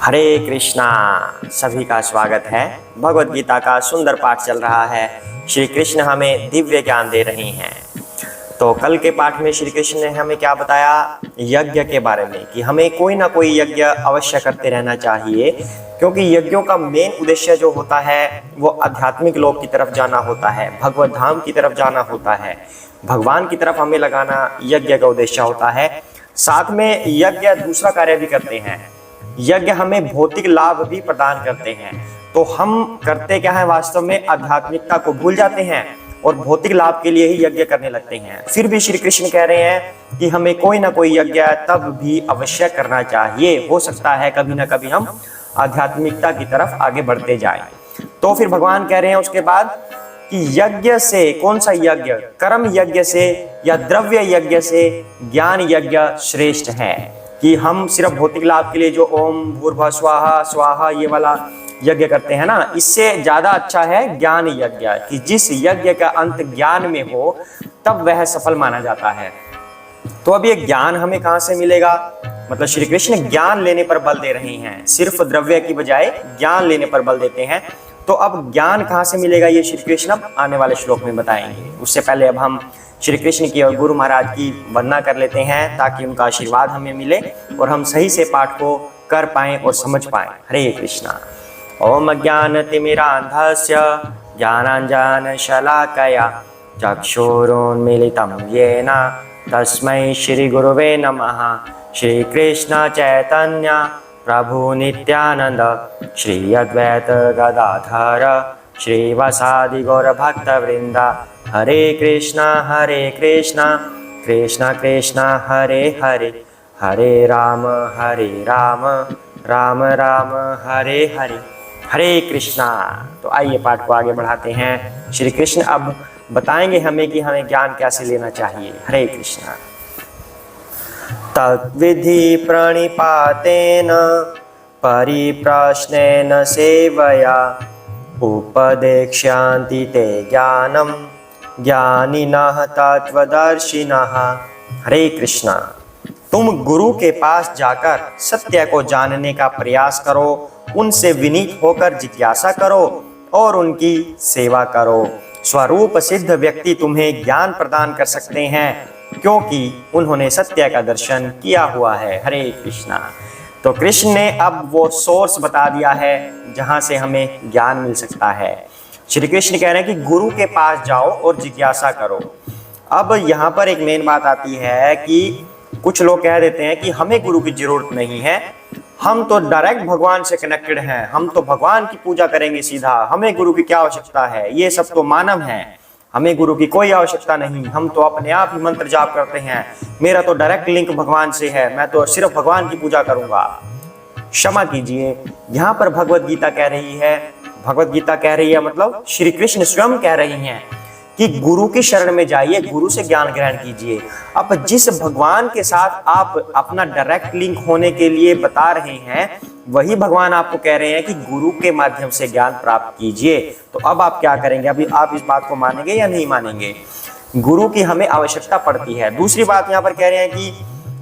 हरे कृष्णा। सभी का स्वागत है। भगवत गीता का सुंदर पाठ चल रहा है। श्री कृष्ण हमें दिव्य ज्ञान दे रहे हैं। तो कल के पाठ में श्री कृष्ण ने हमें क्या बताया, यज्ञ के बारे में, कि हमें कोई ना कोई यज्ञ अवश्य करते रहना चाहिए, क्योंकि यज्ञों का मेन उद्देश्य जो होता है वो आध्यात्मिक लोक की तरफ जाना होता है, भगवत धाम की तरफ जाना होता है, भगवान की तरफ हमें लगाना यज्ञ का उद्देश्य होता है। साथ में यज्ञ दूसरा कार्य भी करते हैं। यज्ञ हमें भौतिक लाभ भी प्रदान करते हैं। तो हम करते क्या है, वास्तव में आध्यात्मिकता को भूल जाते हैं और भौतिक लाभ के लिए ही यज्ञ करने लगते हैं। फिर भी श्री कृष्ण कह रहे हैं कि हमें कोई ना कोई यज्ञ तब भी अवश्य करना चाहिए। हो सकता है कभी ना कभी हम आध्यात्मिकता की तरफ आगे बढ़ते जाएं। तो फिर भगवान कह रहे हैं उसके बाद कि यज्ञ से, कौन सा यज्ञ, कर्म यज्ञ से या द्रव्य यज्ञ से ज्ञान यज्ञ श्रेष्ठ है। कि हम सिर्फ भौतिक लाभ के लिए जो ओम भूर्भुवः स्वाहा स्वाहा ये वाला यज्ञ करते हैं ना, इससे ज्यादा अच्छा है ज्ञान यज्ञ, कि जिस यज्ञ का अंत ज्ञान में हो तब वह सफल माना जाता है। तो अब ये ज्ञान हमें कहां से मिलेगा, मतलब श्री कृष्ण ज्ञान लेने पर बल दे रहे हैं, सिर्फ द्रव्य की बजाय ज्ञान लेने पर बल देते हैं। तो अब ज्ञान कहां से मिलेगा ये श्री कृष्ण अब आने वाले श्लोक में बताएंगे। उससे पहले अब हम श्री कृष्ण की और गुरु महाराज की वंदना कर लेते हैं, ताकि उनका आशीर्वाद हमें मिले और हम सही से पाठ को कर पाएं और समझ पाएं। हरे कृष्णा। ओम ज्ञानतिमिरान्धस्य ज्ञानाञ्जनशलाकया चक्षुरुन्मीलितं येन तस्मै श्री गुरुवे नमः। श्री कृष्ण चैतन्य प्रभु नित्यानंद श्री अद्वैत गदाधर श्रीवासादि गौर भक्त वृंदा। हरे कृष्णा कृष्णा कृष्णा हरे हरे, हरे राम राम राम हरे हरे, हरे कृष्णा। तो आइए पाठ को आगे बढ़ाते हैं। श्री कृष्ण अब बताएंगे हमें कि हमें ज्ञान कैसे लेना चाहिए। हरे कृष्णा। तद्विधि प्रणिपातेन परिप्रश्नेन सेवया उपदेक्ष्यन्ति ते ज्ञानम ज्ञानिनः तत्वदर्शिनः। हरे कृष्णा। तुम गुरु के पास जाकर सत्य को जानने का प्रयास करो, उनसे विनीत होकर जिज्ञासा करो और उनकी सेवा करो। स्वरूप सिद्ध व्यक्ति तुम्हें ज्ञान प्रदान कर सकते हैं, क्योंकि उन्होंने सत्य का दर्शन किया हुआ है। हरे कृष्णा। तो कृष्ण ने अब वो सोर्स बता दिया है जहां से हमें ज्ञान मिल सकता है। श्री कृष्ण कह रहे हैं कि गुरु के पास जाओ और जिज्ञासा करो। अब यहाँ पर एक मेन बात आती है कि कुछ लोग कह देते हैं कि हमें गुरु की जरूरत नहीं है, हम तो डायरेक्ट भगवान से कनेक्टेड हैं, हम तो भगवान की पूजा करेंगे सीधा, हमें गुरु की क्या आवश्यकता है, ये सब तो मानव है, हमें गुरु की कोई आवश्यकता नहीं, हम तो अपने आप ही मंत्र जाप करते हैं, मेरा तो डायरेक्ट लिंक भगवान से है, मैं तो सिर्फ भगवान की पूजा करूंगा। क्षमा कीजिए, यहाँ पर भगवत गीता कह रही है, भगवत गीता कह रही है मतलब श्री कृष्ण स्वयं कह रही हैं कि गुरु की शरण में जाइए, गुरु से ज्ञान ग्रहण कीजिए। अब जिस भगवान के साथ आप अपना डायरेक्ट लिंक होने के लिए बता रहे हैं, वही भगवान आपको कह रहे हैं कि गुरु के माध्यम से ज्ञान प्राप्त कीजिए। तो अब आप क्या करेंगे, अभी आप इस बात को मानेंगे या नहीं मानेंगे। गुरु की हमें आवश्यकता पड़ती है। दूसरी बात यहाँ पर कह रहे हैं कि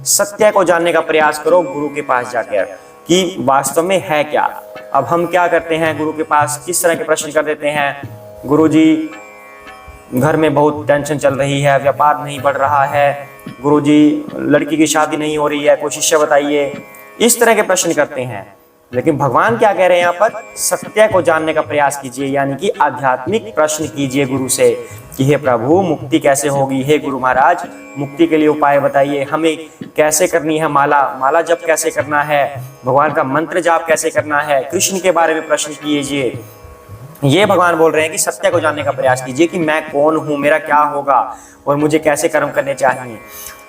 सत्य को जानने का प्रयास करो गुरु के पास जाकर, कि वास्तव में है क्या। अब हम क्या करते हैं, गुरु के पास किस तरह के प्रश्न कर देते हैं, गुरु जी घर में बहुत टेंशन चल रही है, व्यापार नहीं बढ़ रहा है, गुरुजी लड़की की शादी नहीं हो रही है, कोई शिष्य बताइए, इस तरह के प्रश्न करते हैं। लेकिन भगवान क्या कह रहे हैं यहाँ पर, सत्य को जानने का प्रयास कीजिए, यानी कि आध्यात्मिक प्रश्न कीजिए गुरु से कि हे प्रभु मुक्ति कैसे होगी, हे गुरु महाराज मुक्ति के लिए उपाय बताइए, हमें कैसे करनी है माला जप कैसे करना है, भगवान का मंत्र जाप कैसे करना है, कृष्ण के बारे में प्रश्न कीजिए। ये भगवान बोल रहे हैं कि सत्य को जानने का प्रयास कीजिए कि मैं कौन हूं, मेरा क्या होगा और मुझे कैसे कर्म करने चाहिए।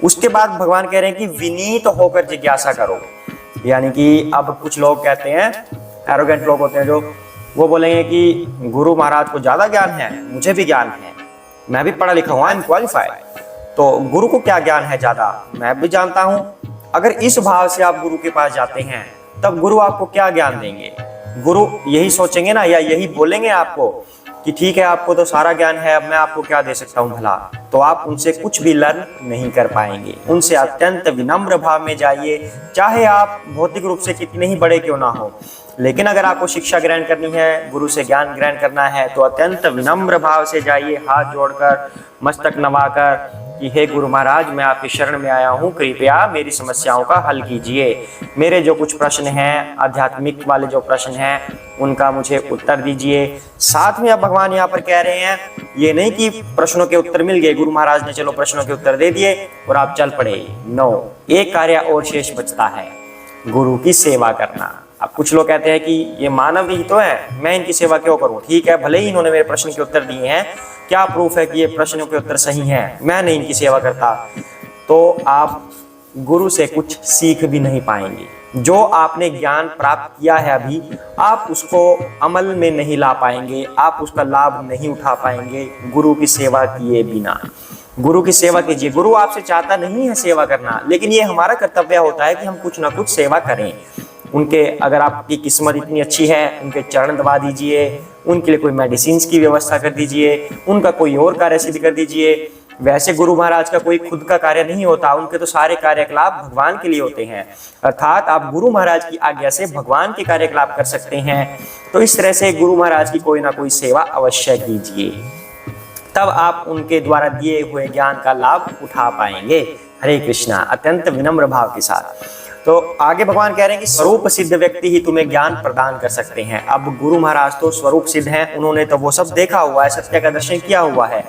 उसके बाद भगवान कह रहे हैं कि विनीत होकर जिज्ञासा करो, यानी कि अब कुछ लोग कहते हैं, एरोगेंट लोग होते हैं जो, वो बोलेंगे कि गुरु महाराज को ज्यादा ज्ञान है, मुझे भी ज्ञान है, मैं भी पढ़ा लिखा हूं, आई एम क्वालिफाइड, तो गुरु को क्या ज्ञान है ज्यादा, मैं भी जानता हूं। अगर इस भाव से आप गुरु के पास जाते हैं, तब गुरु आपको क्या ज्ञान देंगे। गुरु यही सोचेंगे ना, या यही बोलेंगे आपको कि ठीक है आपको तो सारा ज्ञान है, अब मैं आपको क्या दे सकता हूँ भला, तो आप उनसे कुछ भी लर्न नहीं कर पाएंगे। उनसे अत्यंत विनम्र भाव में जाइए, चाहे आप भौतिक रूप से कितने ही बड़े क्यों ना हो, लेकिन अगर आपको शिक्षा ग्रहण करनी है, गुरु से ज्ञान ग्रहण करना है, तो अत्यंत विनम्र भाव से जाइए, हाथ जोड़कर, मस्तक नवाकर कि हे गुरु महाराज, मैं आपकी शरण में आया हूँ, कृपया मेरी समस्याओं का हल कीजिए। मेरे जो कुछ प्रश्न हैं, आध्यात्मिक वाले जो प्रश्न हैं, उनका मुझे उत्तर दीजिए। साथ में अब भगवान यहाँ पर कह रहे हैं, ये नहीं कि प्रश्नों के उत्तर मिल गए, गुरु महाराज ने चलो प्रश्नों के उत्तर दे दिए और आप चल पड़े। नो, एक कार्य और शेष बचता है, गुरु की सेवा करना। अब कुछ लोग कहते हैं कि ये मानव ही तो है, मैं इनकी सेवा क्यों करूं? ठीक है, भले ही इन्होंने मेरे प्रश्न के उत्तर दिए हैं, क्या प्रूफ है कि ये प्रश्नों के उत्तर सही हैं? मैं नहीं इनकी सेवा करता, तो आप गुरु से कुछ सीख भी नहीं पाएंगे। जो आपने ज्ञान प्राप्त किया है अभी, आप उसको अमल में नहीं ला पाएंगे, आप उसका लाभ नहीं उठा पाएंगे गुरु की सेवा किए बिना। गुरु की सेवा कीजिए। गुरु आपसे चाहता नहीं है सेवा करना, लेकिन ये हमारा कर्तव्य होता है कि हम कुछ ना कुछ सेवा करें। उनके, अगर आपकी किस्मत इतनी अच्छी है, उनके चरण दबा दीजिए, उनके लिए कोई मेडिसिन की व्यवस्था कर दीजिए, उनका कोई और कार्य सिद्ध कर दीजिए। वैसे गुरु महाराज का कोई खुद का कार्य नहीं होता, उनके तो सारे कार्यकलाप भगवान के लिए होते हैं, अर्थात आप गुरु महाराज की आज्ञा से भगवान के कार्यकलाप कर सकते हैं। तो इस तरह से गुरु महाराज की कोई ना कोई सेवा अवश्य कीजिए, तब आप उनके द्वारा दिए हुए ज्ञान का लाभ उठा पाएंगे। हरे कृष्णा, अत्यंत विनम्र भाव के साथ। तो आगे भगवान कह रहे हैं कि स्वरूप सिद्ध व्यक्ति ही तुम्हें ज्ञान प्रदान कर सकते हैं। अब गुरु महाराज तो स्वरूप सिद्ध हैं, उन्होंने तो वो सब देखा हुआ है, सत्य का दर्शन किया हुआ है,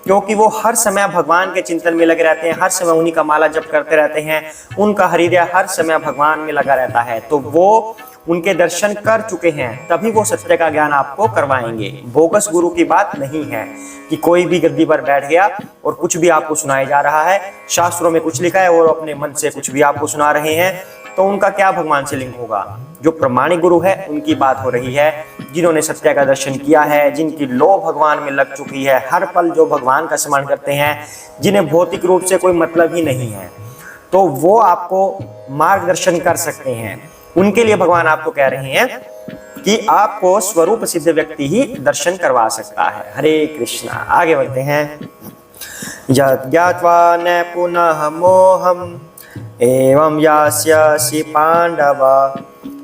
क्योंकि वो हर समय भगवान के चिंतन में लगे रहते हैं, हर समय उन्हीं का माला जप करते रहते हैं, उनका हृदय हर समय भगवान में लगा रहता है। तो वो उनके दर्शन कर चुके हैं, तभी वो सत्य का ज्ञान आपको करवाएंगे। बोगस गुरु की बात नहीं है कि कोई भी गद्दी पर बैठ गया और कुछ भी आपको सुनाया जा रहा है, शास्त्रों में कुछ लिखा है और अपने मन से कुछ भी आपको सुना रहे हैं, तो उनका क्या भगवान से लिंक होगा? जो प्रमाणिक गुरु है उनकी बात हो रही है, जिन्होंने सत्य का दर्शन किया है, जिनकी लो भगवान में लग चुकी है, हर पल जो भगवान का स्मरण करते हैं, जिन्हें भौतिक रूप से कोई मतलब ही नहीं है, तो वो आपको मार्गदर्शन कर सकते हैं। उनके लिए भगवान आपको कह रहे हैं कि आपको स्वरूप सिद्ध व्यक्ति ही दर्शन करवा सकता है। हरे कृष्णा। आगे बढ़ते हैं। यज्ञात्वा न पुनः मोहम एवं यास्यसि पांडव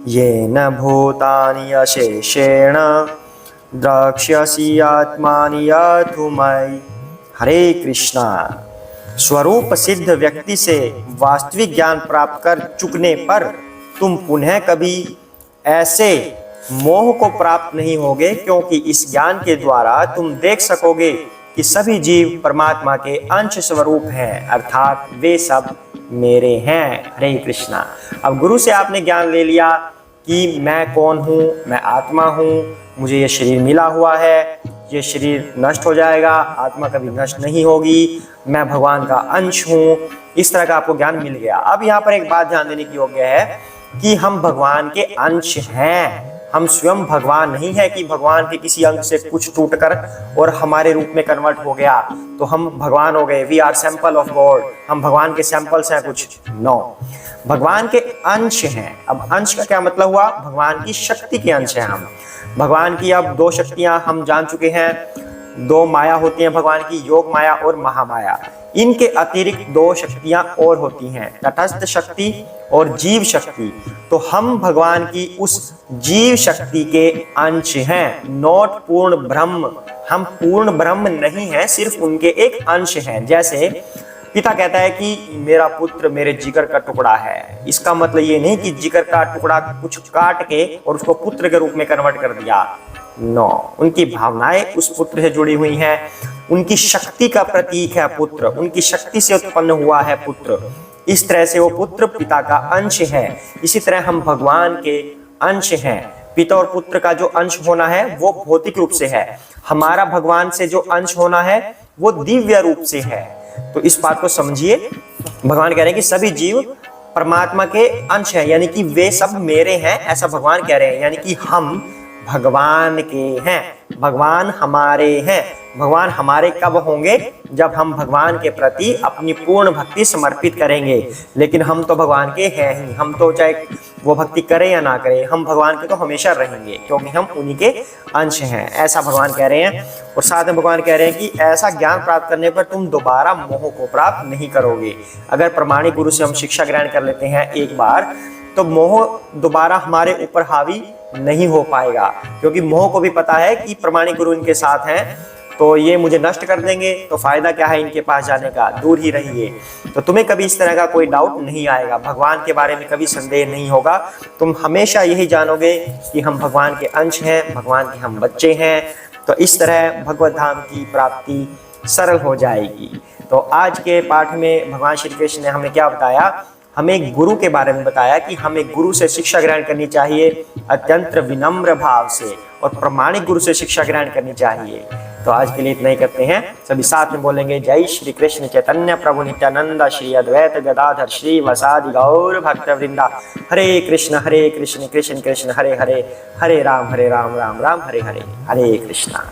येन भूतानि अशेषेण द्रक्ष्यसि आत्मानि यथो मयि। हरे कृष्णा। स्वरूप सिद्ध व्यक्ति से वास्तविक ज्ञान प्राप्त कर चुकने पर तुम पुनः कभी ऐसे मोह को प्राप्त नहीं होगे, क्योंकि इस ज्ञान के द्वारा तुम देख सकोगे कि सभी जीव परमात्मा के अंश स्वरूप हैं, अर्थात वे सब मेरे हैं। हरे कृष्णा। अब गुरु से आपने ज्ञान ले लिया कि मैं कौन हूँ, मैं आत्मा हूँ, मुझे ये शरीर मिला हुआ है, ये शरीर नष्ट हो जाएगा, आत्मा कभी नष्ट नहीं होगी, मैं भगवान का अंश हूँ, इस तरह का आपको ज्ञान मिल गया। अब यहाँ पर एक बात ध्यान देने की योग्य है कि हम भगवान के अंश हैं, हम स्वयं भगवान नहीं है कि भगवान के किसी अंग से कुछ टूटकर और हमारे रूप में कन्वर्ट हो गया तो हम भगवान हो गए। We are sample of God, हम भगवान के सैंपल्स हैं कुछ? नो, भगवान के अंश हैं। अब अंश का क्या मतलब हुआ? भगवान की शक्ति के अंश हैं हम। भगवान की अब दो शक्तियां हम जान चुके हैं, दो माया होती हैं भगवान की, योग माया और महामाया। इनके अतिरिक्त दो शक्तियां और होती हैं, तटस्थ शक्ति और जीव शक्ति। तो हम भगवान की उस जीव शक्ति के अंश हैं, नॉट पूर्ण ब्रह्म। हम पूर्ण ब्रह्म नहीं हैं, सिर्फ उनके एक अंश हैं। जैसे पिता कहता है कि मेरा पुत्र मेरे जिगर का टुकड़ा है, इसका मतलब ये नहीं कि जिगर का टुकड़ा कुछ काट के और उसको पुत्र के रूप में कन्वर्ट कर दिया। नो, उनकी भावनाएं उस पुत्र से जुड़ी हुई हैं, उनकी शक्ति का प्रतीक है पुत्र, उनकी शक्ति से उत्पन्न हुआ है पुत्र। इस तरह से वो पुत्र पिता का अंश है। इसी तरह हम भगवान के अंश हैं। पिता और पुत्र का जो अंश होना है वो भौतिक रूप से है, हमारा भगवान से जो अंश होना है वो दिव्य रूप से है। तो इस बात को समझिए। भगवान कह रहे हैं कि सभी जीव परमात्मा के अंश हैं, यानी कि वे सब मेरे हैं, ऐसा भगवान कह रहे हैं, यानी कि हम भगवान के हैं। भगवान हमारे हैं। भगवान हमारे कब होंगे? जब हम भगवान के प्रति अपनी पूर्ण भक्ति समर्पित करेंगे। लेकिन हम तो भगवान के हैं ही, हम तो चाहे वो भक्ति करें या ना करें, हम भगवान के तो हमेशा रहेंगे, क्योंकि हम उन्हीं के अंश हैं, ऐसा भगवान कह रहे हैं। और साथ में भगवान कह रहे हैं कि ऐसा ज्ञान प्राप्त करने पर तुम दोबारा मोह को प्राप्त नहीं करोगे। अगर प्रमाणिक गुरु से हम शिक्षा ग्रहण कर लेते हैं एक बार, तो मोह दोबारा हमारे ऊपर हावी नहीं हो पाएगा, क्योंकि मोह को भी पता है कि प्रमाणिक गुरु इनके साथ हैं तो ये मुझे नष्ट कर देंगे, तो फायदा क्या है इनके पास जाने का, दूर ही रहिए। तो तुम्हें कभी इस तरह का कोई डाउट नहीं आएगा, भगवान के बारे में कभी संदेह नहीं होगा। तुम हमेशा यही जानोगे कि हम भगवान के अंश हैं, भगवान के हम बच्चे हैं। तो इस तरह भगवत धाम की प्राप्ति सरल हो जाएगी। तो आज के पाठ में भगवान श्री कृष्ण ने हमें क्या बताया? हमें गुरु के बारे में बताया कि हमें गुरु से शिक्षा ग्रहण करनी चाहिए अत्यंत विनम्र भाव से, और प्रमाणिक गुरु से शिक्षा ग्रहण करनी चाहिए। तो आज के लिए इतना ही करते हैं, सभी साथ में बोलेंगे जय श्री कृष्ण चैतन्य प्रभु नित्यानंद श्री अद्वैत गदाधर श्री वसादि गौर भक्त वृंदा। हरे कृष्ण कृष्ण कृष्ण हरे हरे, हरे राम राम राम हरे हरे, हरे कृष्णा।